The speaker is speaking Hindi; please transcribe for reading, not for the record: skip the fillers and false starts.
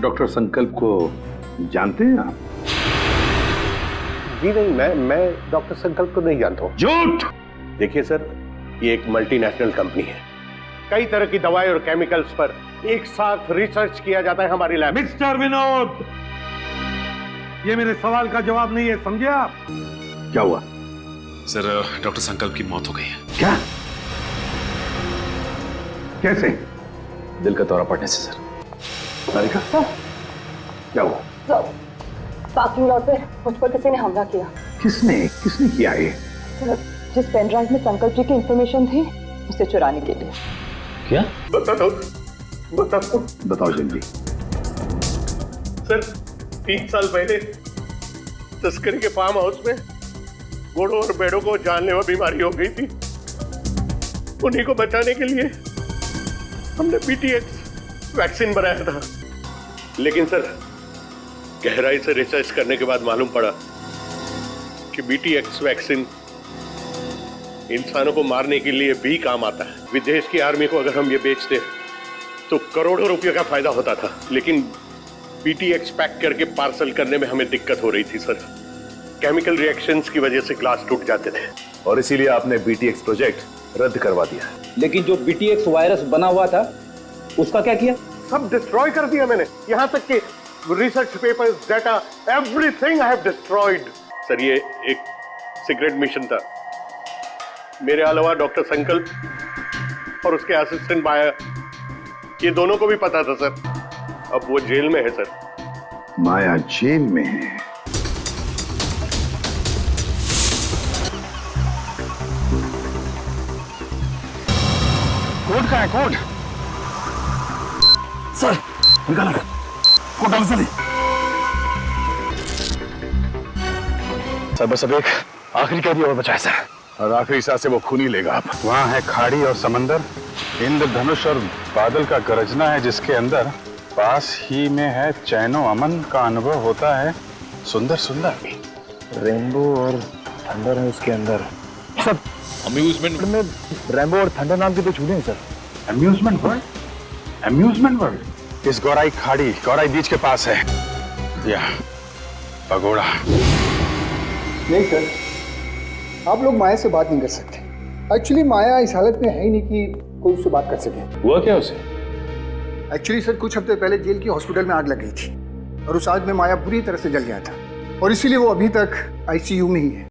डॉक्टर संकल्प को जानते हैं आप? जी नहीं, मैं डॉक्टर संकल्प को नहीं जानता हूँ। झूठ! देखिए सर, ये एक मल्टीनेशनल कंपनी है। कई तरह की दवाई और केमिकल्स पर एक साथ रिसर्च किया जाता है हमारी लैब। मिस्टर विनोद, ये मेरे सवाल का जवाब नहीं है, समझे आप? क्या हुआ? सर, डॉक्टर संकल्प की मौत हो गई है। क्या? कैसे? दिल का दौरा पड़ने से सर। तारिका, क्या हुआ? सर, पार्किंग लॉट पे मुझ पर किसी ने हमला किया। किसने किया ये? सर, जिस पेन ड्राइव में संकल्प जी की इंफॉर्मेशन थी उसे चुराने के लिए। क्या? बताओ जल्दी। सर, 3 साल पहले तस्करी के फार्म हाउस में घोड़ों और भेड़ों को जानलेवा बीमारी हो गई थी। उन्हीं को बचाने के लिए हमने BTX वैक्सीन बनाया था। लेकिन सर, गहराई से रिसर्च करने के बाद मालूम पड़ा कि BTX वैक्सीन इंसानों को मारने के लिए भी काम आता है। विदेश की आर्मी को अगर हम ये बेचते तो करोड़ों रुपयों का फायदा होता था। लेकिन BTX पैक करके पार्सल करने में हमें दिक्कत हो रही थी सर। केमिकल रिएक्शंस की वजह से ग्लास टूट जाते थे और इसीलिए आपने BTX प्रोजेक्ट रद्द करवा दिया। लेकिन जो BTX वायरस बना हुआ था उसका क्या किया? सब डिस्ट्रॉय कर दिया मैंने, यहाँ तक कि research papers, data, everything I have destroyed. Sir, ये एक सीक्रेट मिशन था। मेरे अलावा डॉक्टर संकल्प और उसके असिस्टेंट माया, ये दोनों को भी पता था सर। अब वो जेल में है सर। माया जेल में है? कोड का है? कोड सर, निकालो कोड डाल सर। बस अब एक आखिरी कैदी और बचा है सर। और आखिरी सांस से वो खून ही लेगा। आप वहां है खाड़ी और समंदर, इंद्रधनुष और बादल का गरजना है जिसके अंदर, पास ही में है चैनो अमन का अनुभव होता है। सुंदर सुंदर रेनबो और थंडर है उसके अंदर। सर, अम्यूजमेंट में रेनबो और थंडर नाम के 2 चूहे हैं sir. Amusement world? Amusement world इस गौराई खाड़ी, गौराई बीच के पास है। या पगोड़ा। नहीं सर, आप लोग माया से बात नहीं कर सकते। एक्चुअली माया इस हालत में है ही नहीं कि कोई उससे बात कर सके। हुआ क्या उसे? एक्चुअली सर, कुछ हफ्ते पहले जेल की हॉस्पिटल में आग लग गई थी और उस आग में माया बुरी तरह से जल गया था और इसीलिए वो अभी तक ICU में ही है।